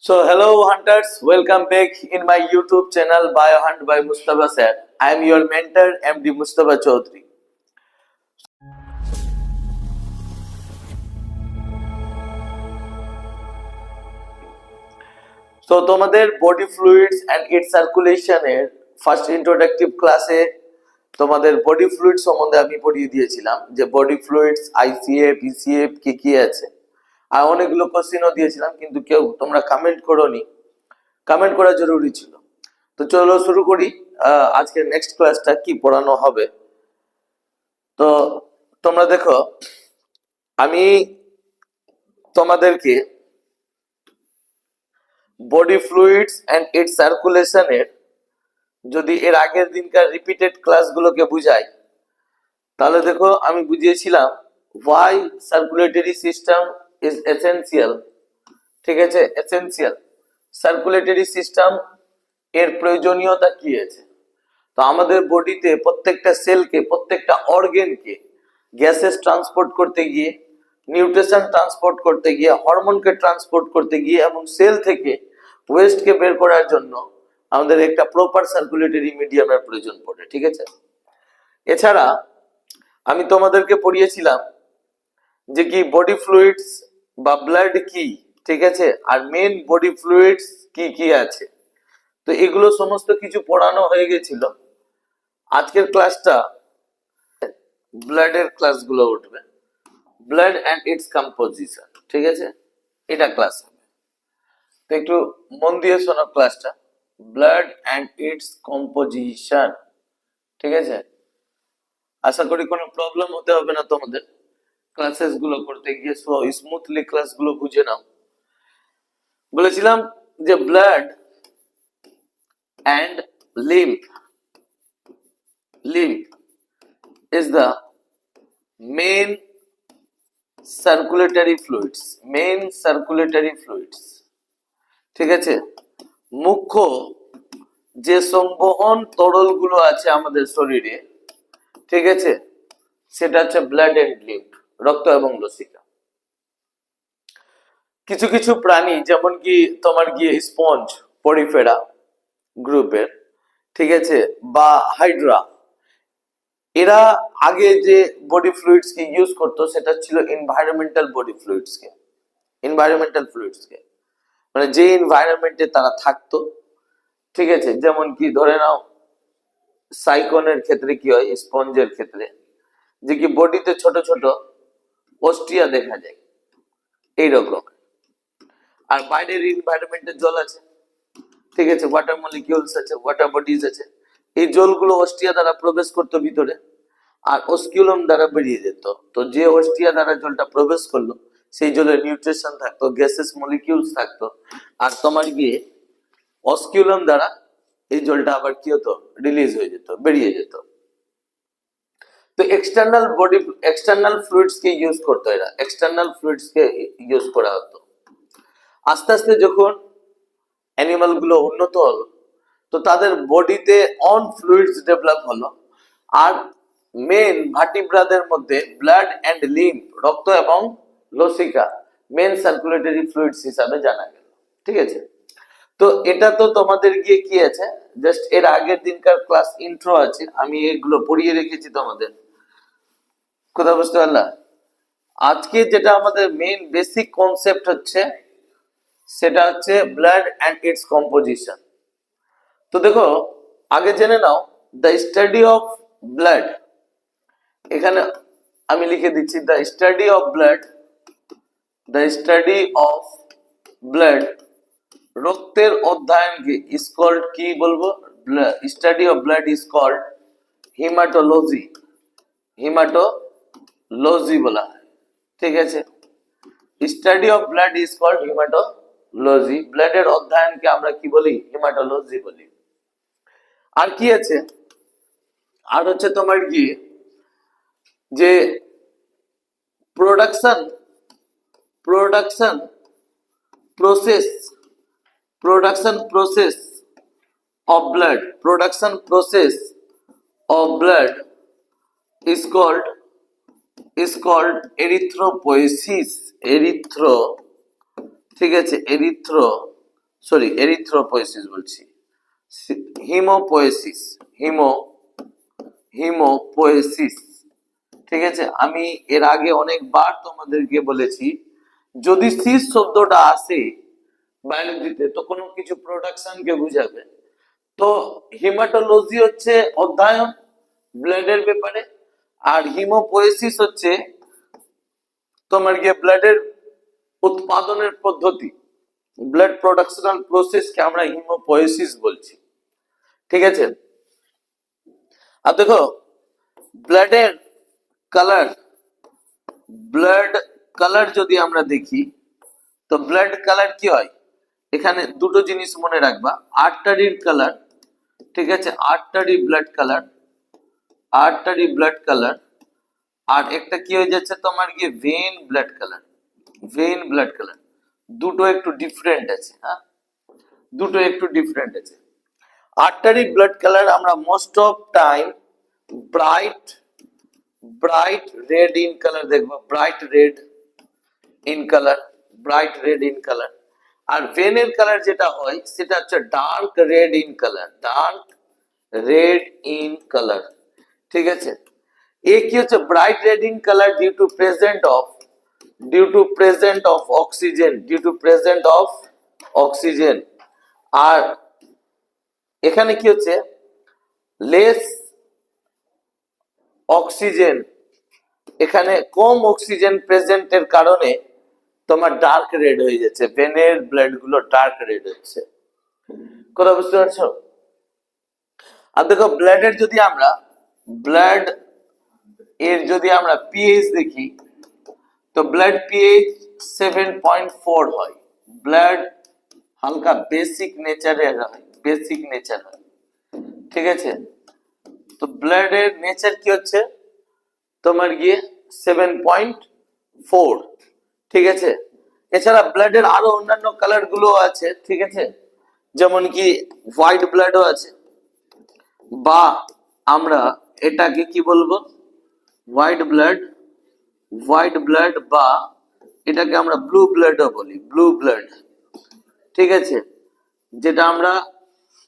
So hello hunters, welcome back in my YouTube channel Biohunt by Mustafa Sir. I am your mentor MD Mustafa Chaudhary. So তোমাদের body fluids and its সার্কুলেশনের first introductory ক্লাসে তোমাদের body fluid সম্বন্ধে আমি পড়িয়ে দিয়েছিলাম যে body fluids ICF ECF কি আছে আর অনেকগুলো কোশ্চেনও দিয়েছিলাম কিন্তু কেউ তোমরা কমেন্ট করোনি। কমেন্ট করা জরুরি ছিল। তো চলো শুরু করি আজকের নেক্সট ক্লাসটা কি পড়ানো হবে। তো তোমরা দেখো আমি তোমাদেরকে বডি ফ্লুইডস এন্ড ইটস সার্কুলেশনের যদি এর আগের দিনকার রিপিটেড ক্লাসগুলোকে বুঝাই তাহলে দেখো আমি বুঝিয়েছিলাম why circulatory system is essential. ঠিক আছে, এসেনশিয়াল সার্কুলেটরি সিস্টেম এর প্রয়োজনীয়তা কি আছে। তো আমাদের বডিতে প্রত্যেকটা সেলকে প্রত্যেকটা অর্গানকে গ্যাসেস ট্রান্সপোর্ট করতে গিয়ে নিউট্রিশন ট্রান্সপোর্ট করতে গিয়ে হরমোনকে ট্রান্সপোর্ট করতে গিয়ে এবং সেল থেকে ওয়েস্টকে বের করার জন্য আমাদের একটা প্রপার সার্কুলেটরি মিডিয়ামের প্রয়োজন পড়ে। ঠিক আছে, এছাড়া আমি তোমাদেরকে পড়িয়েছিলাম যে কি বডি ফ্লুইডস বা ব্লাড কি, ঠিক আছে, আর মেন বডি ফ্লুইডস কি আছে। তো এগুলো সমস্ত কিছু পড়ানো হয়ে গেছিল। আজকের ক্লাসটা ব্লাডের ক্লাসগুলো উঠবে, ব্লাড এন্ড ইটস কম্পোজিশন। ঠিক আছে, এটা ক্লাস হবে। তো একটু মন দিয়ে শোনো ক্লাসটা, ব্লাড এন্ড ইটস কম্পোজিশন। ঠিক আছে, আশা করি কোনো প্রবলেম হতে হবে না তোমাদের ক্লাসেস গুলো করতে গিয়ে। স্মুথলি ক্লাসগুলো বুঝে নাও। বলেছিলাম যে blood and lymph is the main circulatory fluids ঠিক আছে, মুখ্য যে সংবহন তরলগুলো আছে আমাদের শরীরে, ঠিক আছে, সেটা হচ্ছে ব্লাড এন্ড লিম্ফ, রক্ত এবং লসিকা। কিছু কিছু প্রাণী যেমন কি তোমার গিয়ে স্পঞ্জ পরিফেরা গ্রুপের, ঠিক আছে, বা হাইড্রা, এরা আগে যে বডি ফ্লুইডস কে ইউজ করতো সেটা ছিল এনভায়রনমেন্টাল বডি ফ্লুইডস কে, মানে যে এনভায়রনমেন্টে তারা থাকতো। ঠিক আছে, যেমন কি ধরে নাও সাইকনের ক্ষেত্রে কি হয়, স্পঞ্জের ক্ষেত্রে যে কি বডিতে ছোট ছোট অস্টিয়া দেখা যায় এইরকম। আর বাইরের এনভায়রনমেন্টে জল আছে, ঠিক আছে, ওয়াটার মলিকিউলস আছে, ওয়াটার বডিজ আছে। এই জলগুলো অস্টিয়া দ্বারা প্রবেশ করতো ভিতরে আর অস্কিউলাম দ্বারা বেরিয়ে যেত। তো যে অস্টিয়া দ্বারা জলটা প্রবেশ করলো সেই জলের নিউট্রিশন থাকতো, গ্যাসেস মলিকিউলস থাকতো, আর তোমার গিয়ে অস্কিউলাম দ্বারা এই জলটা আবার কি হতো, রিলিজ হয়ে যেত, বেরিয়ে যেত। তো এক্সটার্নাল ফ্লুইডস কে ইউজ করতো এরা, এক্সটার্নাল ফ্লুইডস কে ইউজ করা হতো। আস্তে আস্তে যখন অ্যানিমাল গুলো উন্নত হলো তো তাদের বডিতে অন ফ্লুইডস ডেভেলপ হলো। আর মেন ভার্টিব্রাদের মধ্যে ব্লাড এন্ড লিম্ফ, রক্ত এবং লসিকা মেন সার্কুলেটরি ফ্লুইডস হিসাবে জানা গেল। ঠিক আছে, তো এটা তো তোমাদের গিয়ে কি আছে, জাস্ট এর আগের দিনকার ক্লাস ইন্ট্রো আছে, আমি এগুলো পড়িয়ে রেখেছি তোমাদের। কথা বুঝতে পারলা? আজকে যেটা আমাদের মেন বেসিক কনসেপ্ট হচ্ছে সেটা হচ্ছে ব্লাড এন্ড ইটস কম্পোজিশন। তো দেখো আগে জেনে নাও দ্য স্টাডি অফ ব্লাড, এখানে আমি লিখে দিচ্ছি দ্য স্টাডি অফ ব্লাড, রক্তের অধ্যয়নকে ইজ কল্ড, কি বলবো, study of blood is called haematology বলা হয়। ঠিক আছে, study of blood is called haematology, ব্লাডের অধ্যয়নকে আমরা কি বলি, হিমাটোলজি বলি। আর কি আছে, আর হচ্ছে তোমার কি যে production process of blood is called erythropoiesis, ঠিক আছে, সরি এরিথ্রোপোয়েসিস বলছি, হিমোপোয়েসিস, হিমোপোয়েসিস। ঠিক আছে, আমি এর আগে অনেকবার তোমাদেরকে বলেছি যদি সিস শব্দটা আসে বায়োলজিতে তো কোনো কিছু প্রোডাকশন কে বুঝাবে। তো হিমাটোলজি হচ্ছে অধ্যয়ন ব্লাডের ব্যাপারে, আর হিমোপোয়েসিস হচ্ছে তোমার গিয়ে ব্লাডের উৎপাদনের পদ্ধতি, ব্লাড প্রোডাকশনাল প্রসেস কে আমরা হিমোপোয়েসিস বলছি। ঠিক আছে, আর দেখো ব্লাডের কালার, ব্লাড কালার যদি আমরা দেখি তো ব্লাড কালার কি হয়, এখানে দুটো জিনিস মনে রাখবা, আর্টারির কালার, ঠিক আছে, artery blood colour, artery blood colour, আর একটা কি হয়ে যাচ্ছে তোমার গিয়ে vein blood colour, vein blood colour, দুটো একটু ডিফারেন্ট আছে। হ্যাঁ, দুটো একটু ডিফারেন্ট আছে। আর্টারি ব্লাড কালার আমরা most of time bright bright red in colour দেখবো, bright red in colour, bright red in colour. আর ভেনের কালার যেটা হয় সেটা হচ্ছে dark red in colour, dark red in colour. ঠিক আছে, এ কি হচ্ছে bright red in colour due to present of, due to present of oxygen, due to present of oxygen. আর এখানে কি হচ্ছে লেস অক্সিজেন, এখানে কম অক্সিজেন প্রেজেন্টের কারণে তোমার ডার্ক রেড হয়ে যাচ্ছে, ভেনের ব্লাড গুলো ডার্ক রেড হচ্ছে। কথা বুঝতে পারছো? আর দেখো ব্লাডের যদি আমরা ব্লাড এর যদি আমরা পিএইচ দেখি তো ব্লাড পিএইচ 7.4 হয়, ব্লাড হালকা বেসিক নেচারের হয়, বেসিক নেচার হয়। ঠিক আছে, তো ব্লাডের নেচার কি হচ্ছে তোমার গিয়ে 7.4। ঠিক আছে, এছাড়া ব্লাডের আরো অন্যান্য কালার গুলো আছে। ঠিক আছে, যেমন কি হোয়াইট ব্লাডও আছে, বা আমরা এটাকে কি বলবো হোয়াইট ব্লাড, হোয়াইট ব্লাড, বা এটাকে আমরা ব্লু ব্লাডও বলি, ব্লু ব্লাড। ঠিক আছে, যেটা আমরা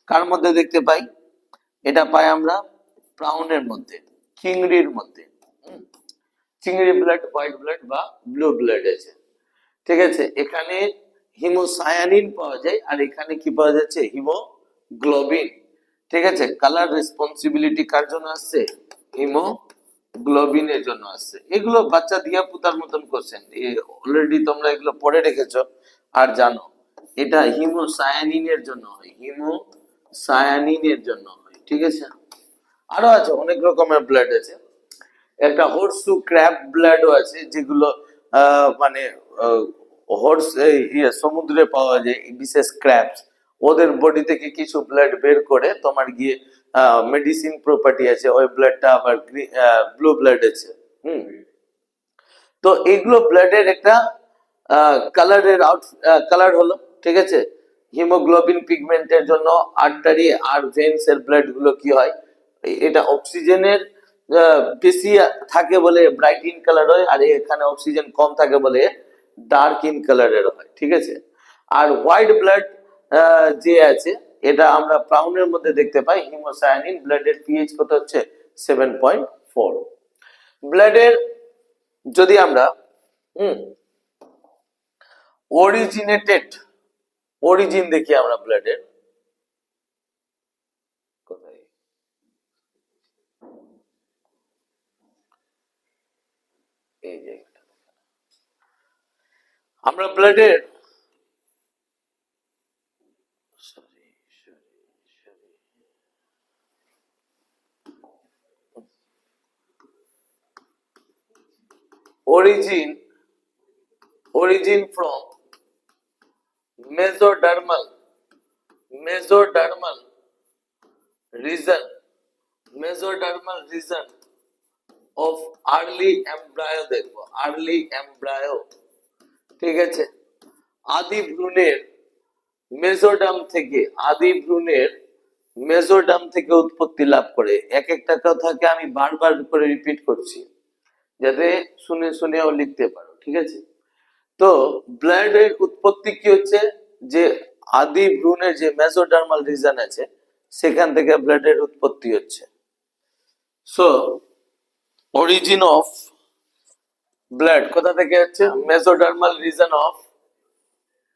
কার মধ্যে দেখতে পাই, এটা পাই আমরা ব্রাউনের মধ্যে, চিংড়ির মধ্যে। চিংড়ি ব্লাড, হোয়াইট ব্লাড বা ব্লু ব্লাড আছে। ঠিক আছে, এখানে হিমোসায়ানিন পাওয়া যায়, আর এখানে কি পাওয়া যাচ্ছে হিমোগ্লোবিন। ঠিক আছে, কালার রেসপন্সিবিলিটি কার জন্য আসছে, হিমোগ্লোবিনের জন্য আসছে। এগুলো বাচ্চা দিয়া পুতার মতন কোশ্চেন, অলরেডি তোমরা এগুলো পড়ে রেখেছো আর জানো। এটা হিমোসায়ানিনের জন্য হয়, হিমোসায়ানিনের জন্য হয়। ঠিক আছে, আরো আছে অনেক রকমের ব্লাড আছে, একটা হর্সু ক্র্যাব ব্লাডও আছে, যেগুলো মানে হর্স সমুদ্রে পাওয়া যায় বিশেষ ক্র্যাবস, ওদের বডি থেকে কিছু ব্লাড বের করে তোমার গিয়ে মেডিসিন প্রপার্টি আছে, ওই ব্লাডটা আবার ব্লু ব্লাড আছে। তো এগুলো ব্লাডের একটা কালারের কালার হলো। ঠিক আছে, হিমোগ্লোবিন পিগমেন্টের জন্য আর্টারি আর ভেন্স এর ব্লাড গুলো কি হয়, এটা অক্সিজেনের বেশি থাকে বলে ব্রাইট ইন কালার হয়, আর এখানে অক্সিজেন কম থাকে বলে ডার্ক ইন কালারের হয়। ঠিক আছে, আর হোয়াইট ব্লাড যে আছে এটা আমরা ব্রাউনের মধ্যে দেখতে পাই, হিমোসায়ানিন। ব্লাডের পিএইচ কত হচ্ছে 7.4। ব্লাডের যদি আমরা অরিজিনেটেড অরিজিন দেখি আমরা ব্লাডের, কোথায় এই জায়গাটা আমরা ব্লাডের origin from mesodermal region, mesodermal region of early embryo দেখবো, early embryo। ঠিক আছে, আদি ভ্রূণের মেসোডাম থেকে, আদি ভ্রূণের মেসোডাম থেকে উৎপত্তি লাভ করে। এক একটা কথাকে আমি বারবার করে রিপিট করছি যাতে শুনে শুনেও লিখতে পারো। ঠিক আছে, তো ব্লাডের উৎপত্তি কি হচ্ছে যে আদি ভ্রূণের যে মেসোডার্মাল রিজন আছে সেখান থেকে ব্লাডের উৎপত্তি হচ্ছে। সো অরিজিন অফ ব্লাড কোথা থেকে হচ্ছে? Mesodermal reason of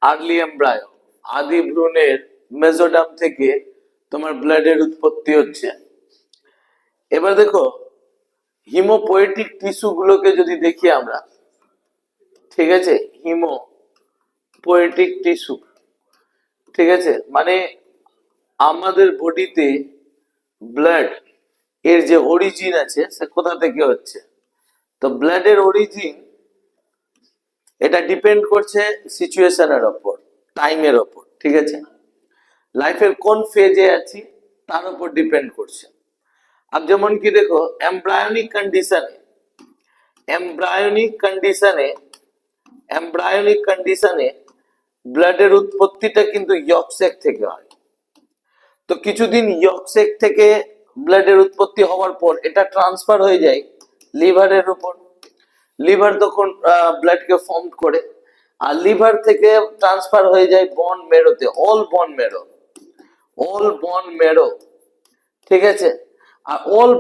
early embryo, আদি ভ্রূণের মেসোডার্ম থেকে তোমার ব্লাডের উৎপত্তি হচ্ছে। এবার দেখো হিমোপোয়েটিক টিস্যু গুলোকে যদি দেখি আমরা, ঠিক আছে, হিমোপোয়েটিক টিস্যু, ঠিক আছে, মানে আমাদের বডিতে ব্লাড এর যে অরিজিন আছে সে কোথা থেকে হচ্ছে। তো ব্লাডের অরিজিন এটা ডিপেন্ড করছে সিচুয়েশনের ওপর, টাইমের ওপর, ঠিক আছে, লাইফের কোন ফেজে আছি তার উপর ডিপেন্ড করছে। আর যেমন কি দেখো এমব্রায়োনিক কন্ডিশনে, এমব্রায়োনিক কন্ডিশনে এমব্রায়োনিক কন্ডিশনে ব্লাডের উৎপত্তিটা কিন্তু ইয়কসেক থেকে হয়। তো কিছুদিন ইয়কসেক থেকে ব্লাডের উৎপত্তি হওয়ার পর এটা ট্রান্সফার হয়ে যায় লিভারের উপর। লিভার তখন ব্লাডকে ফর্ম করে, আর লিভার থেকে ট্রান্সফার হয়ে যায় বন মেরোতে, অল বন মেরো, অল বন মেরো, ঠিক আছে। আর অল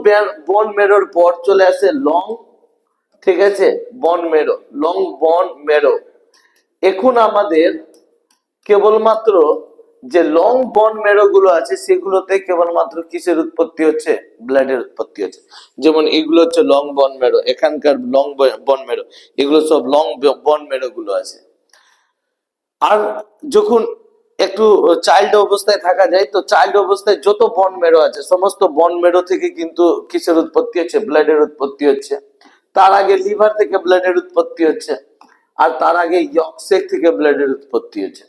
বন মেরোর পর চলে আসে লং, ঠিক আছে, বন মেরো, লং বন মেরো। এখন আমাদের কেবলমাত্র যে লং বন মেরো গুলো আছে সেগুলোতে কেবলমাত্র কিসের উৎপত্তি হচ্ছে? ব্লাডের উৎপত্তি হচ্ছে। যেমন এগুলো হচ্ছে লং বন মেরো, এখানকার লং বন মেরো, এগুলো সব লং বন মেরো গুলো আছে। আর যখন একটু চাইল্ড অবস্থায় থাকা যায়, তো চাইল্ড অবস্থায় যত বন মেরো আছে সমস্ত বন মেরো থেকে কিন্তু কিসের উৎপত্তি হচ্ছে? ব্লাডের উৎপত্তি হচ্ছে। তার আগে লিভার থেকে ব্লাডের উৎপত্তি হচ্ছে, আর তার আগে ইয়কসেক থেকে ব্লাডের উৎপত্তি হচ্ছে।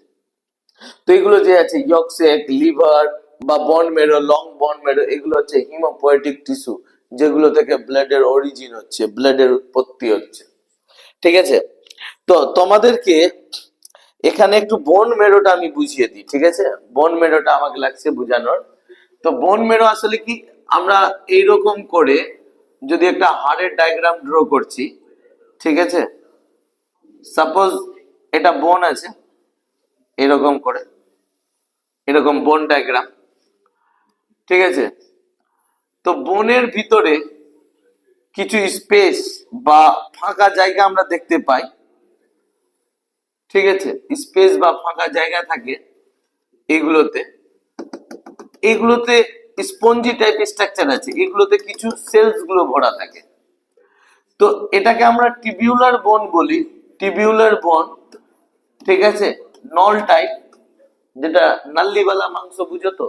তো এগুলো যে আছে ইয়কসেক, লিভার বা বন মেরো, লং বন মেরো, এগুলো হচ্ছে হিমোপোয়েটিক টিস্যু, যেগুলো থেকে ব্লাডের অরিজিন হচ্ছে, ব্লাডের উৎপত্তি হচ্ছে, ঠিক আছে। তো তোমাদেরকে এখানে একটু বোন মেরোটা আমি বুঝিয়ে দিই, ঠিক আছে, বোন মেরোটা আমাকে লাগছে বুঝানোর। তো বোন মেরো আসলে কি, আমরা এইরকম করে যদি একটা হাড়ের ডায়াগ্রাম ড্র করছি, ঠিক আছে, সাপোজ এটা বোন আছে, এরকম করে, এরকম বোন ডায়াগ্রাম, ঠিক আছে। তো বোনের ভিতরে কিছু স্পেস বা ফাঁকা জায়গা আমরা দেখতে পাই, ঠিক আছে, স্পেস বা ফাঁকা জায়গা থাকে এগুলোতে, এগুলোতে স্পঞ্জি টাইপ স্ট্রাকচার আছে, এগুলোতে কিছু সেলস গুলো ভরা থাকে। তো এটাকে আমরা টিবিউলার বোন বলি, টিবিউলার বোন, ঠিক আছে, নল টাইপ, যেটা নাল্লিওয়ালা মাংস বুঝো তো,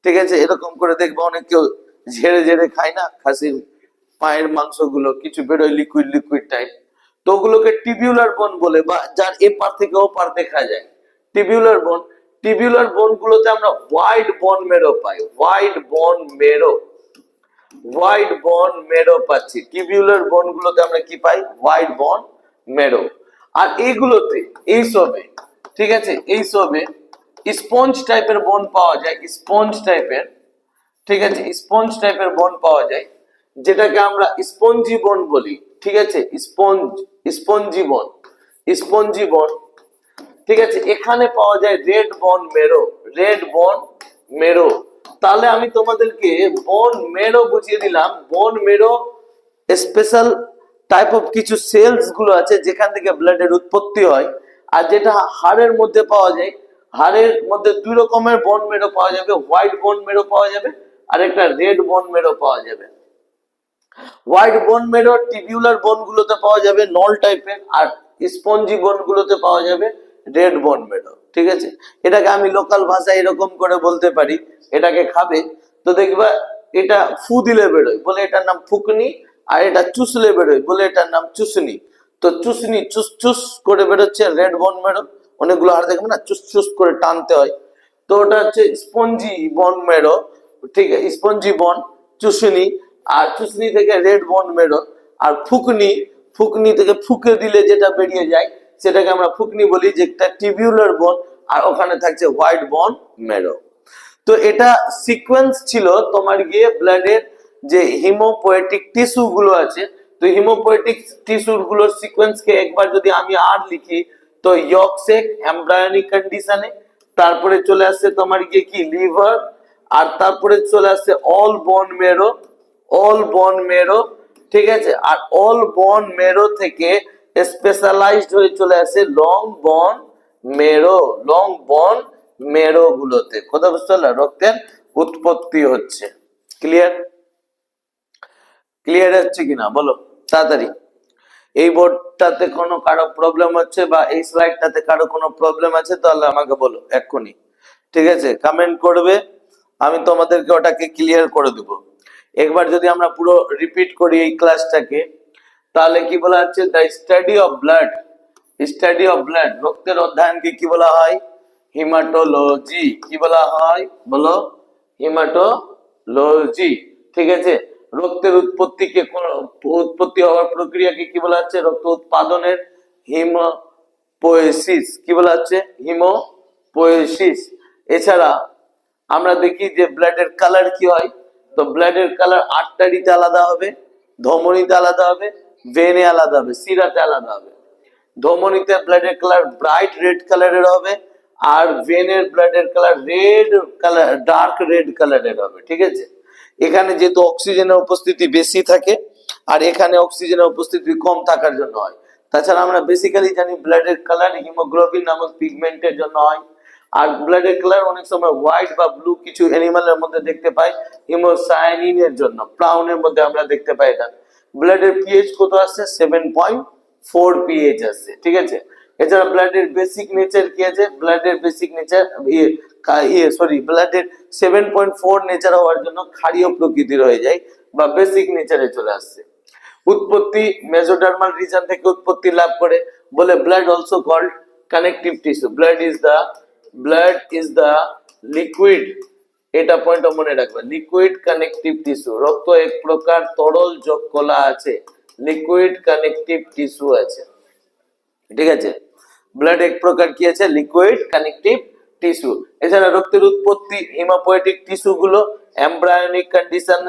ঠিক আছে, এরকম করে দেখবো অনেক কেউ ঝেড়ে ঝেড়ে খায় না খাসির পায়ের মাংস গুলো, কিছু বেরোয় লিকুইড লিকুইড টাইপ, তো ওগুলোকে টিবিউলার বোন বলে, বা যার এ পার থেকে ও পার দেখা যায়, টিবিউলার বোন। টিবিউলার বোন গুলোতে আমরা হোয়াইট বোন মেরো পাই, হোয়াইট বোন মেরো, হোয়াইট বোন মেরো পাচ্ছি। টিবিউলার বোন গুলোতে আমরা কি পাই? হোয়াইট বোন মেরো। আর এইগুলোতে, এই সবে, ঠিক আছে, এই সবে স্পঞ্জ টাইপের বোন পাওয়া যায়, স্পঞ্জ টাইপের, ঠিক আছে, স্পঞ্জ টাইপের বোন পাওয়া যায়, যেটাকে আমরা স্পঞ্জি বোন বলি, ঠিক আছে, স্পঞ্জ, স্পঞ্জি বোন, স্পঞ্জি বোন, ঠিক আছে। এখানে পাওয়া যায় রেড বোন মেরো, রেড বোন মেরো। তাহলে আমি তোমাদেরকে বোন মেরো বুঝিয়ে দিলাম। বোন মেরো স্পেশাল টাইপ অফ কিছু সেলস গুলো আছে যেখান থেকে ব্লাডের উৎপত্তি হয়, আর যেটা হাড়ের মধ্যে পাওয়া যায়, হাড়ের মধ্যে দুই রকমের বোন মেরো পাওয়া যাবে, হোয়াইট বোন মেরো পাওয়া যাবে আর একটা রেড বোন মেরো পাওয়া যাবে। হোয়াইট বোন মেরো টিবিউলার বোন গুলোতে পাওয়া যাবে নল টাইপের, আর স্পঞ্জি বোন গুলোতে পাওয়া যাবে রেড বোন মেরো, ঠিক আছে। এটাকে আমি লোকাল ভাষায় এরকম করে বলতে পারি, এটাকে খাবে তো দেখবা এটা ফু দিলে বেরোয় বলে এটার নাম ফুকনি, আর এটা চুষলে বেরোয় বলে এটার নাম চুষনি। তো চুষনি চুস চুস করে বেরোচ্ছে রেড বোন মেরো, অনেকগুলো হাড় দেখবে না চুস চুস করে টানতে হয়, তো ওটা হচ্ছে স্পঞ্জি বন মেরো, ঠিক আছে, স্পঞ্জি বন, চুষনি, আর চুষনি থেকে রেড বন মেরো। আর ফুকনি, ফুকনি থেকে ফুকে দিলে যেটা বেরিয়ে যায় সেটাকে আমরা ফুকনি বলি, যেটা টিবিউলার বন, আর ওখানে থাকছে হোয়াইট বন মেরো। তো এটা সিকোয়েন্স ছিল তোমার গিয়ে ব্লাডের যে হিমোপোয়েটিক টিস্যু গুলো আছে, তো হিমোপোয়েটিক টিস্যু গুলোর সিকোয়েন্স কে একবার যদি আমি আর লিখি, তো ইয়কসেক এমব্রায়োনিক কন্ডিশনে, তারপরে চলে আসছে তোমার গিয়ে কি লিভার, আর তারপরে চলে আসছে অল বোন মেরো, অল বোন মেরো, ঠিক আছে। আর অল বোন মেরো থেকে স্পেশালাইজড হয়ে চলে আসে লং বোন মেরো, লং বোন মেরো গুলোতে। কথা বুঝতে পারলে, রক্তের উৎপত্তি হচ্ছে। ক্লিয়ার? ক্লিয়ার হচ্ছে কিনা বলো তাড়াতাড়ি। এই বোর্ডটাতে কোনো কারো প্রবলেম হচ্ছে বা এই স্লাইডটাতে কারো কোনো প্রবলেম আছে তাহলে আমাকে বলো এক্ষুনি, ঠিক আছে? কমেন্ট করবে, আমি তোমাদেরকে ওটাকে ক্লিয়ার করে দেব। একবার যদি আমরা পুরো রিপিট করি এই ক্লাসটাকে, তাহলে কি বলা হচ্ছে, the study of blood, study of blood, রক্তের অধ্যয়নকে কি বলা হয়? হিমাটোলজি। কি বলা হয় বলো? হিমাটোলজি, ঠিক আছে। রক্তের উৎপত্তিকে, উৎপত্তি হওয়ার প্রক্রিয়াকে কি বলা হচ্ছে? রক্ত উৎপাদনের হিমোপোয়েসিস। কি বলা হচ্ছে? হিমোপোয়েসিস। এছাড়া আমরা দেখি যে ব্লাডের কালার কি হয়, তো ব্লাডের কালার আর্টারিতে আলাদা হবে, ধমনীতে আলাদা হবে, ভেনে আলাদা হবে, শিরাতে আলাদা হবে। ধমনীতে ব্লাডের কালার ব্রাইট রেড কালারের হবে, আর ভেনের ব্লাডের colour red colour, dark red কালারের হবে, ঠিক আছে। এখানে যেহেতু অক্সিজেনের উপস্থিতি বেশি থাকে, আর এখানে অক্সিজেনের উপস্থিতি কম থাকার জন্য হয়। তাছাড়া আমরা বেসিক্যালি জানি ব্লাডের কালার হিমোগ্লোবিন নামক পিগমেন্টের জন্য হয়। আর ব্লাডের কালার অনেক সময় হোয়াইট বা ব্লু কিছু অ্যানিমালের মধ্যে দেখতে পাই হিমোসায়ানিনের জন্য, ব্রাউনের মধ্যে আমরা দেখতে পাই এটা। ব্লাডের পিএইচ কত আছে? 7.4 পিএইচ আছে, ঠিক আছে। এছাড়া ব্লাডের বেসিক নেচার কি আছে? ব্লাডের বেসিক নেচার ব্লাডের 7.4 নেচার হওয়ার জন্য ক্ষারীয় প্রকৃতির হয়ে যায় বা বেসিক নেচারে চলে আসছে। উৎপত্তি মেসোডার্মাল রিজন থেকে উৎপত্তি লাভ করে বলে blood also called connective tissue. Blood is the liquid, এটা পয়েন্ট মনে রাখবে, লিকুইড কানেকটিভ টিস্যু। রক্ত এক প্রকার তরল যোগ কলা আছে, লিকুইড কানেকটিভ টিস্যু আছে, ঠিক আছে। ব্লাড এক প্রকার কি আছে? Liquid connective tissue. এছাড়া রক্তের উৎপত্তি হিমোপোয়েটিক টিস্যু গুলো এমব্রায়োনিক কন্ডিশন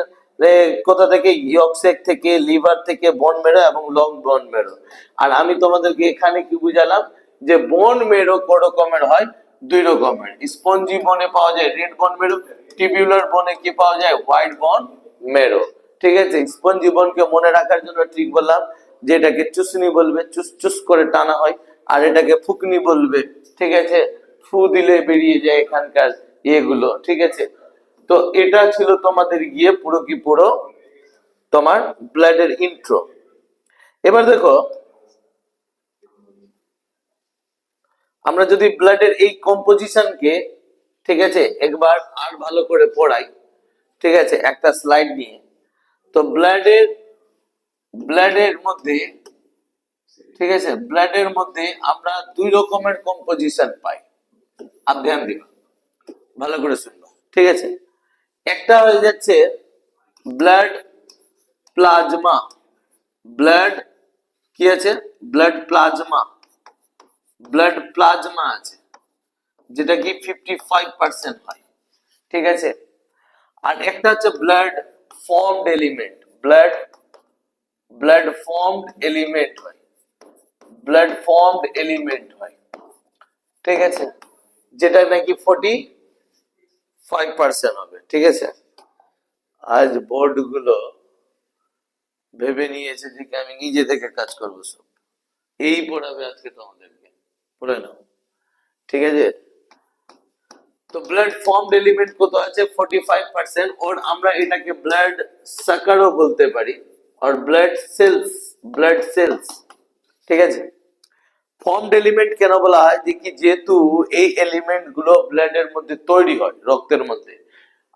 কোথা থেকে? ইয়কসেক থেকে, লিভার থেকে, বোন মেরো এবং লং বোন মেরো। আর আমি তোমাদেরকে এখানে কি বুঝালাম যে বোন মেরো ক রকমের হয়? 2 রকমের। স্পঞ্জি বোনে পাওয়া যায় রেড বোন মেরো, টিবিউলার বোনে কি পাওয়া যায়? হোয়াইট বোন মেরো, ঠিক আছে। স্পঞ্জি বোনকে মনে রাখার জন্য ঠিক বললাম যে এটাকে চুসনি বলবে, চুস চুস করে টানা হয়, আর এটাকে ফুকনি বলবে, ঠিক আছে। ফু দিলে বেরিয়ে যায় এখানকার এগুলো, ঠিক আছে। তো এটা ছিল তোমাদের গিয়ে পুরো কি পুরো তোমার ব্লাডের ইন্ট্রো। এবার দেখো, আমরা যদি ব্লাডের এই কম্পোজিশনকে, ঠিক আছে, একবার আর ভালো করে পড়াই, ঠিক আছে, একটা স্লাইড নিয়ে। তো ব্লাডের মধ্যে, ঠিক আছে, ব্লাডের মধ্যে আমরা 2 রকমের কম্পোজিশন পাই। আর ধ্যান দিবা, ভালো করে শুনবা, ঠিক আছে। একটা হয়ে যাচ্ছে ব্লাড প্লাজমা। ব্লাড কি আছে? ব্লাড প্লাজমা, ব্লাড প্লাজমা আছে, যেটা কি 55% হয়, ঠিক আছে। আর একটা হচ্ছে blood formed element, blood formed element হয়, ব্লাড ফর্মড এলিমেন্ট হয়, ঠিক আছে, যেটা নাকি 45% হবে, ঠিক আছে। আজ বোর্ড গুলো ভেবে নিয়েছে যে আমি নিজে থেকে কাজ করবো, সব এই পড়াবে আজকে তোমাদেরকে, পড়ে নাও, ঠিক আছে। তো ব্লাড ফর্মড এলিমেন্ট কত আছে? 45%। ওর আমরা এটাকে ব্লাড সাকারও বলতে পারি, আর ব্লাড সেলস, ঠিক আছে। ফর্মড এলিমেন্ট কেন বলা হয়? যে কি যেহেতু এই এলিমেন্ট গুলো ব্লাডের মধ্যে তৈরি হয়, রক্তের মধ্যে,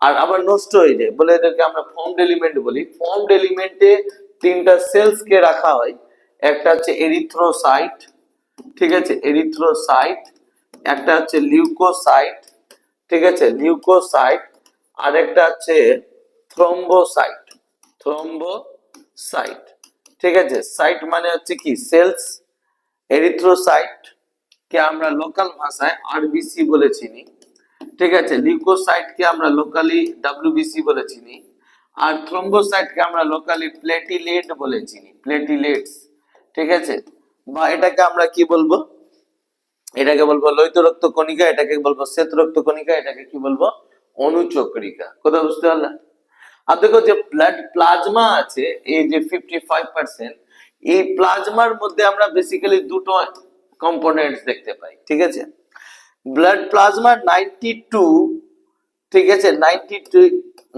আর আবার নষ্ট হয়ে যায় বলে এদেরকে আমরা ফর্মড এলিমেন্ট বলি। ফর্মড এলিমেন্টে 3টা সেলস কে রাখা হয়। একটা হচ্ছে এরিথ্রোসাইট, ঠিক আছে, এরিথ্রোসাইট। একটা হচ্ছে লিউকোসাইট, ঠিক আছে, লিউকোসাইট। আর একটা হচ্ছে থ্রম্বোসাইট, থ্রম্বোসাইট, ঠিক আছে। সাইট মানে হচ্ছে কি? সেলস। এরিথ্রোসাইট কে আমরা লোকাল ভাষায় আরবিসি বলে চিনি, ঠিক আছে। লিউকোসাইট কে আমরা লোকালি ডব্লিউবিসি বলে চিনি, আর থ্রম্বোসাইট কে আমরা লোকালি প্লেটিলেট বলে চিনি, প্লেটিলেটস, ঠিক আছে। বা এটাকে আমরা কি বলবো? এটাকে বলবো লোহিত রক্ত কণিকা, এটাকে বলবো শ্বেত রক্ত কণিকা, এটাকে কি বলবো অনুচক্রিকা। কথা বুঝতে পারলাম? আর দেখো যে ব্লাড প্লাজমা আছে এই যে 55%, এই প্লাজমার মধ্যে আমরা বেসিক্যালি দুটো কম্পোনেন্টস দেখতে পাই, ঠিক আছে। ব্লাড প্লাজমা 92, ঠিক আছে,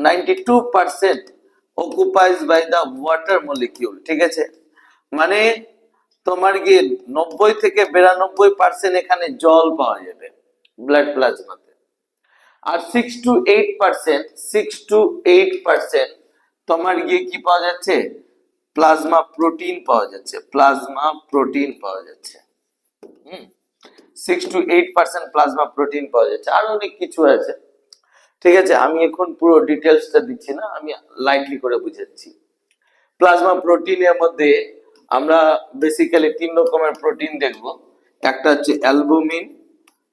92% occupies by the water molecule, ঠিক আছে। মানে তোমার কি 90 থেকে 92% এখানে জল পাওয়া যাবে ব্লাড প্লাজমাতে। আর 6 to 8% তোমার গিয়ে কি পাওয়া যাচ্ছে প্লাজমা প্রোটিন পাওয়া যাচ্ছে, প্লাজমা প্রোটিন পাওয়া যাচ্ছে। 6 to 8% প্লাজমা প্রোটিন পাওয়া যাচ্ছে। আর অনেক কিছু আছে, ঠিক আছে, আমি এখন পুরো ডিটেলসটা দিচ্ছি না, আমি লাইটলি করে বুঝাচ্ছি। প্লাজমা প্রোটিনের মধ্যে আমরা বেসিক্যালি 3 রকমের প্রোটিন দেখব। একটা হচ্ছে অ্যালবুমিন,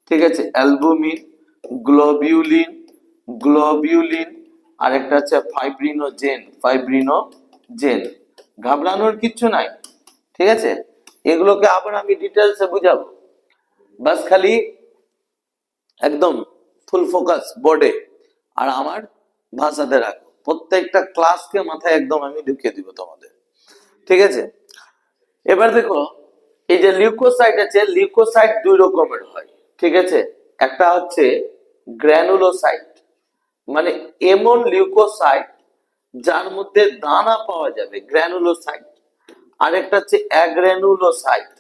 ঠিক আছে, অ্যালবুমিন, গ্লোবিউলিন, গ্লোবিউলিন, আর একটা হচ্ছে ফাইব্রিনোজেন, ফাইব্রিনোজেন। ঘাবড়ানোর কিচ্ছু নাই, ঠিক আছে, এগুলোকে আবার আমি ডিটেলসে বুঝাবো। বাস খালি একদম ফুল ফোকাস বোর্ডে আর আমার ভাষাতে রাখো, প্রত্যেকটা ক্লাসকে মাথায় একদম আমি ঢুকিয়ে দিব তোমাদের, ঠিক আছে। এবার দেখো এই যে লিউকোসাইট আছে, লিউকোসাইট 2 রকমের হয়, ঠিক আছে। একটা হচ্ছে গ্র্যানুলোসাইট, মানে এমন লিউকোসাইট যার মধ্যে দানা পাওয়া যাবে, গ্র্যানুলোসাইট। আর একটা হচ্ছে অ্যাগ্রানুলোসাইট,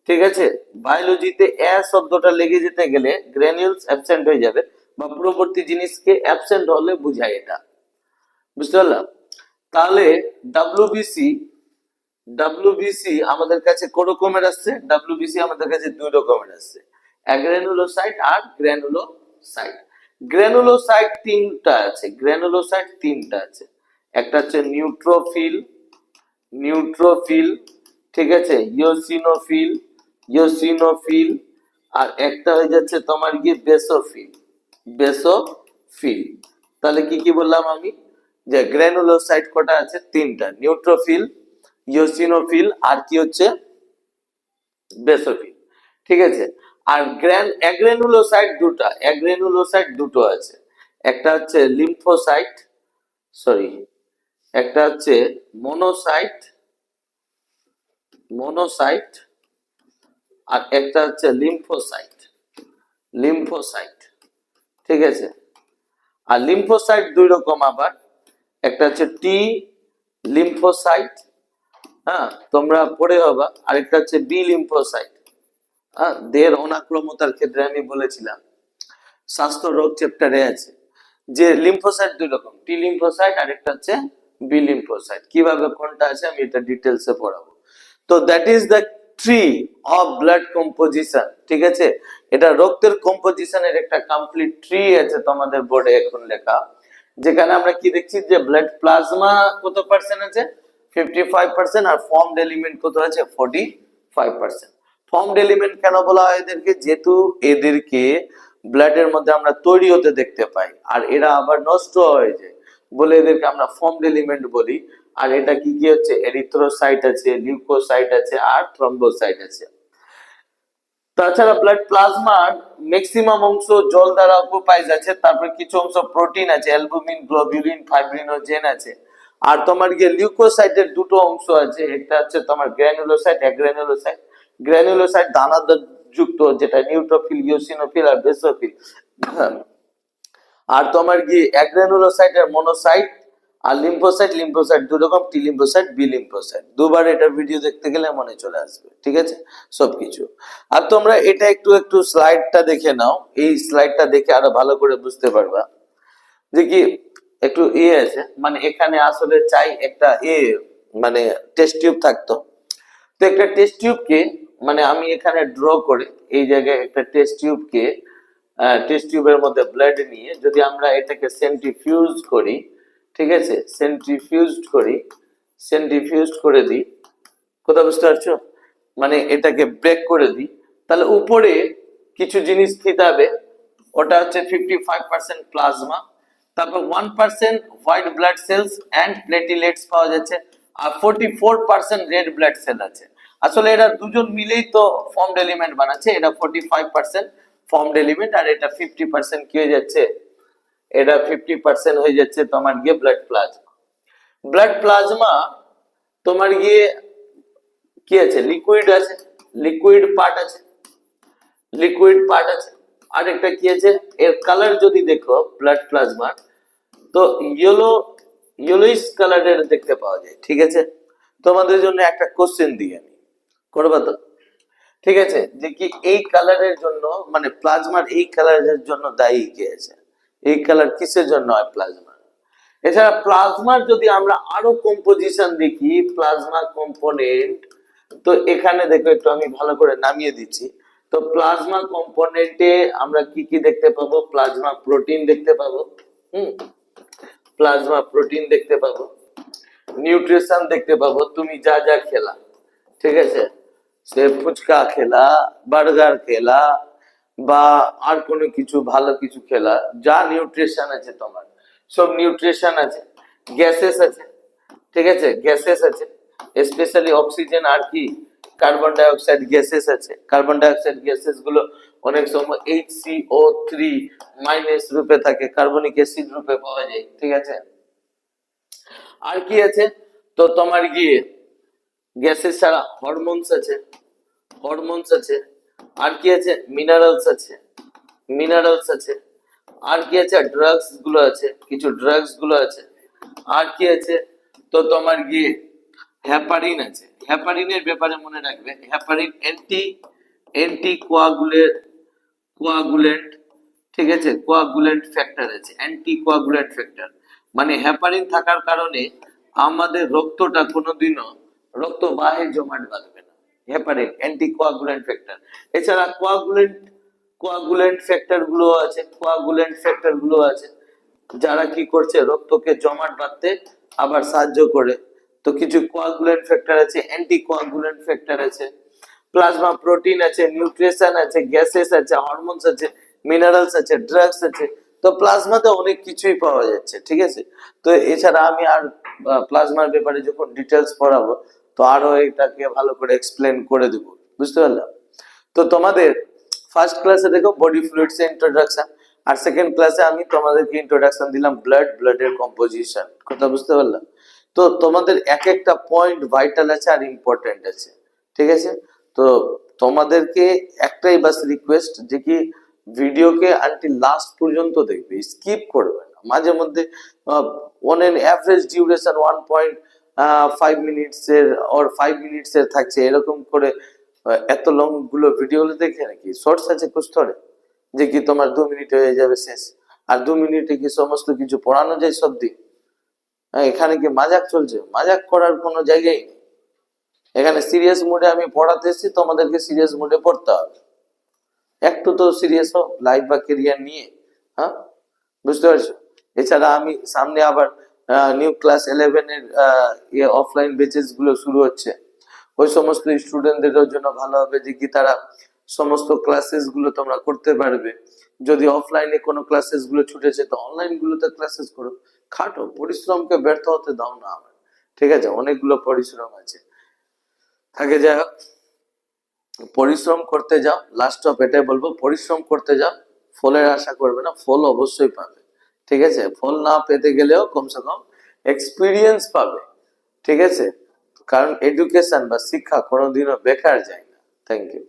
ঠিক আছে। বায়োলজিতে শব্দটা লেগে যেতে গেলে গ্র্যানিউলস অ্যাবসেন্ট হয়ে যাবে, বা পূর্ববর্তী জিনিসকে অ্যাবসেন্ট হলে বুঝায় এটা, বুঝতে পারলাম? তাহলে ডাব্লিউবিসি, ডাব্লিউবিসি আমাদের কাছে কোন রকমের আসছে? ডাব্লিউবিসি আমাদের কাছে 2 রকমের আসছে, অ্যাগ্রানুলোসাইট আর গ্র্যানুলোসাইট। গ্র্যানুলোসাইট 3টা আছে, গ্র্যানুলোসাইট 3টা আছে। একটা হচ্ছে নিউট্রোফিল, নিউট্রোফিল, ঠিক আছে, ইওসিনোফিল, ইওসিনোফিল, আর একটা হয়ে যাচ্ছে তোমার গিয়ে বেসোফিল, বেসোফিল। তাহলে কি কি বললাম আমি? যে গ্র্যানুলোসাইট কটা আছে? 3টা, নিউট্রোফিল, ইওসিনোফিল, আর কি হচ্ছে বেসোফিল, ঠিক আছে। আর অ্যাগ্রানুলোসাইট 2টা, অ্যাগ্রানুলোসাইট 2টো আছে। একটা হচ্ছে লিম্ফোসাইট, সরি, একটা হচ্ছে মনোসাইট, মনোসাইট, আর একটা হচ্ছে লিম্ফোসাইট, লিম্ফোসাইট, ঠিক আছে। আর লিম্ফোসাইট 2 রকম আবার, একটা হচ্ছে টি লিম্ফোসাইট, হ্যাঁ তোমরা পড়ে হবা, আরেকটা হচ্ছে বি লিম্ফোসাইট। হ্যাঁ, দেহের অনাক্রমতার ক্ষেত্রে আমি বলেছিলাম স্বাস্থ্য রোগ চ্যাপ্টারে আছে যে লিম্ফোসাইট 2 রকম, টি লিম্ফোসাইট আর একটা হচ্ছে বি লিম্ফোসাইট। কিভাবে কোনটা আছে আমি এটা ডিটেলসে পড়াবো। তো that is the tree of blood composition, ঠিক আছে। এটা রক্তের কম্পোজিশনের একটা কমপ্লিট ট্রি আছে তোমাদের বোর্ডে এখন লেখা, যেখানে আমরা কি দেখছি যে ব্লাড প্লাজমা কত পার্সেন্ট আছে? 55%, আর ফর্মড এলিমেন্ট কত আছে? 45%। ফর্মড এলিমেন্ট কেন বলা হয় এদেরকে? যেহেতু এদেরকে ব্লাডের মধ্যে আমরা তৈরি হতে দেখতে পাই, আর এরা আবার নষ্ট হয়ে যায় বলে এদেরকে আমরা ফর্মড এলিমেন্ট বলি। আর এটা কি কি হচ্ছে? এরিথ্রোসাইট আছে, লিউকোসাইট আছে, আর থ্রম্বোসাইট আছে। তাছাড়া ব্লাড প্লাজমার ম্যাক্সিমাম অংশ জল দ্বারা অকুপাইজ আছে, তারপর কিছু অংশ প্রোটিন আছে, অ্যালবুমিন, গ্লোবিউলিন, ফাইব্রিনোজেন আছে। আর তোমার গিয়ে লিউকোসাইটের 2টো অংশ আছে, একটা হচ্ছে তোমার গ্র্যানুলোসাইট, অ্যাগ্রানুলোসাইট। গ্র্যানুলোসাইট দানাদার যুক্ত, যেটা নিউট্রোফিল, ইওসিনোফিল, আর বেসোফিল। আর তোমার কি অ্যাগ্রানুলোসাইট আর মনোসাইট। আর লিম্ফোসাইট, লিম্ফোসাইট 2 রকম, টি লিম্ফোসাইট, বি লিম্ফোসাইট। দুবার এটা ভিডিও দেখতে গেলে মনে চলে আসবে, ঠিক আছে সবকিছু। আর তোমরা এটা একটু একটু স্লাইডটা দেখে নাও, এই স্লাইডটা দেখে আরো ভালো করে বুঝতে পারবা যে কি একটু আছে, মানে এখানে আসলে চাই একটা মানে টেস্ট টিউব থাকতো। তো একটা টেস্ট টিউবকে মানে আমি এখানে ড্র করে এই জায়গায় একটা টেস্ট টিউবকে, টেস্ট টিউবের মধ্যে ব্লাড নিয়ে যদি আমরা এটাকে সেন্ট্রিফিউজ করি, ঠিক আছে, সেন্ট্রিফিউজড করি, সেন্ট্রিফিউজড করে দিই, কথা বুঝতে পারছো? মানে এটাকে ব্রেক করে দিই, তাহলে উপরে কিছু জিনিস থিতাবে, ওটা হচ্ছে 55% প্লাজমা, তারপর 1% হোয়াইট ব্লাড সেলস অ্যান্ড প্লেটিলেটস পাওয়া যাচ্ছে, আর 44% রেড ব্লাড সেল আছে। আসলে এরা দুজন মিলেই তো ফর্মড এলিমেন্ট বানাচ্ছে। এটা 45% ফর্মড এলিমেন্ট, আর এটা 50% কি হয়ে যাচ্ছে, এটা 50% হয়ে যাচ্ছে তোমার গিয়ে ব্লাড প্লাজমা। ব্লাড প্লাজমা তোমার গিয়ে কি আছে, লিকুইড আছে, লিকুইড পার্ট আছে, লিকুইড পার্ট আছে। আর একটা কি আছে, এর কালার যদি দেখো ব্লাড প্লাজমা, তো ইয়েলো, ইয়েলোইশ কালারের দেখতে পাওয়া যায়। ঠিক আছে, তোমাদের জন্য একটা কোশ্চেন দিয়ে আমি করবা তো, ঠিক আছে, যে কি এই কালারের জন্য মানে প্লাজমার এই কালারের জন্য দায়ী কে আছে, এই কালার কিসের জন্য হয় প্লাজমা। এছাড়া প্লাজমার যদি আমরা আরো কম্পোজিশন দেখি, প্লাজমা কম্পোনেন্ট, তো এখানে দেখো একটু আমি ভালো করে নামিয়ে দিচ্ছি। তো প্লাজমা কম্পোনেন্টে আমরা কি কি দেখতে পাবো, প্লাজমা প্রোটিন দেখতে পাবো, প্লাজমা প্রোটিন দেখতে পাবো, নিউট্রিশন দেখতে পাবো, তুমি যা যা খেলা, ঠিক আছে, সে ফুচকা খেলা, বার্গার খেলা, বা আর কোনো কিছু ভালো কিছু খেলা, যা নিউট্রিশন আছে তোমার সব নিউট্রিশন আছে। গ্যাসেস আছে, ঠিক আছে, গ্যাসেস আছে, স্পেশালি অক্সিজেন আর কি কার্বন ডাই অক্সাইড গ্যাসেস আছে। কার্বন ডাই অক্সাইড গ্যাসেস গুলো অনেক সময় HCO3- রূপে থাকে, কার্বনিক অ্যাসিড রূপে পাওয়া যায়। ঠিক আছে, আর কি আছে, তো তোমার গিয়ে গ্যাসেস ছাড়া হরমোনস আছে, হরমোনস আছে, আর কি আছে, মিনারেলস আছে, মিনারেলস আছে, আর কি আছে, ড্রাগস গুলো আছে, কিছু ড্রাগস গুলো আছে, আর কি আছে, তো তোমার গিয়ে হ্যাপারিন আছে। হ্যাপারিনের ব্যাপারে মনে রাখবে, হ্যাপারিন অ্যান্টি কোয়াগুলেন্ট, ঠিক আছে, কোয়াগুলেন্ট ফ্যাক্টর আছে, অ্যান্টি কোয়াগুলেন্ট ফ্যাক্টর, মানে হ্যাপারিন থাকার কারণে আমাদের রক্তটা কোনোদিনও রক্ত বাহে জমাট বাঁধবে না। Heparin anti coagulant factor. এছাড়া কোয়াগুলেন্ট ফ্যাক্টর গুলো আছে, কোয়াগুলেন্ট ফ্যাক্টর গুলো আছে যারা কি করছে, রক্তকে জমাট বাঁধতে আবার সাহায্য করে। তো কিছু কোয়াগুলেন্ট ফ্যাক্টর আছে, অ্যান্টি কোয়াগুলেন্ট ফ্যাক্টর আছে, প্লাজমা প্রোটিন আছে, নিউট্রিশন আছে, গ্যাসেস আছে, হরমোনস আছে, মিনারেলস আছে, ড্রাগস আছে। তো প্লাজমাতে অনেক কিছুই পাওয়া যাচ্ছে। ঠিক আছে, তো এছাড়া আমি আর প্লাজমার ব্যাপারে যখন ডিটেলস পড়াবো তো আরো এটাকে ভালো করে এক্সপ্লেন করে দেবো, বুঝতে পারলাম। তো তোমাদের ফার্স্ট ক্লাসে দেখো বডি ফ্লুইডস এর ইন্ট্রোডাকশন, আর সেকেন্ড ক্লাসে আমি তোমাদেরকে ইন্ট্রোডাকশন দিলাম ব্লাডের কম্পোজিশন। কথা বুঝতে পারলাম? তো তোমাদের এক একটা পয়েন্ট ভাইটাল আছে আর ইম্পর্টেন্ট আছে। ঠিক আছে, তো তোমাদেরকে একটাই বাস রিকোয়েস্ট যে কি ভিডিওকে আনটিল লাস্ট পর্যন্ত দেখবে, স্কিপ করবে না। মাঝে মধ্যে on an average duration 1.5 minutes এর অর 5 মিনিটস এর থাকছে, এরকম করে এত লং গুলো ভিডিও দেখে নাকি শর্টস আছে কুস্তরে যে কি তোমার 2 মিনিটে হয়ে যাবে শেষ, আর 2 মিনিটে কি সমস্ত কিছু পড়ানো যায় সব দিক? এখানে কি মাজাক চলছে? মাজাক করার কোনো জায়গাই নেই। এখানে সিরিয়াস মুডে আমি পড়াতে এসেছি, তোমাদেরকে সিরিয়াস মুডে পড়তে হবে। একটু তো সিরিয়াস হোক লাইফ বা কেরিয়ার নিয়ে। হ্যাঁ, বুঝতে পারছো? এছাড়া আমি সামনে আবার নিউ ক্লাস 11 এর অফলাইন বেচেস গুলো শুরু হচ্ছে। ওই সমস্ত স্টুডেন্টদের জন্য ভালো হবে যে কি তারা সমস্ত ক্লাসেস গুলো তোমরা করতে পারবে। যদি অফলাইনে কোনো ক্লাসেস গুলো ছুটেছে তো অনলাইন গুলোতে ক্লাসেস করো। খাটো, পরিশ্রমকে ব্যর্থ হতে দাও না আমার। ঠিক আছে, অনেকগুলো পরিশ্রম আছে, থাকে যাই হোক, পরিশ্রম করতে যাও। লাস্ট অফ এটাই বলবো, পরিশ্রম করতে যাও, ফলের আশা করবে না, ফল অবশ্যই পাবে। ঠিক আছে, ফল না পেতে গেলেও কমসে কম এক্সপিরিয়েন্স পাবে। ঠিক আছে, কারণ এডুকেশন বা শিক্ষা কোনোদিনও বেকার যায় না। Thank you.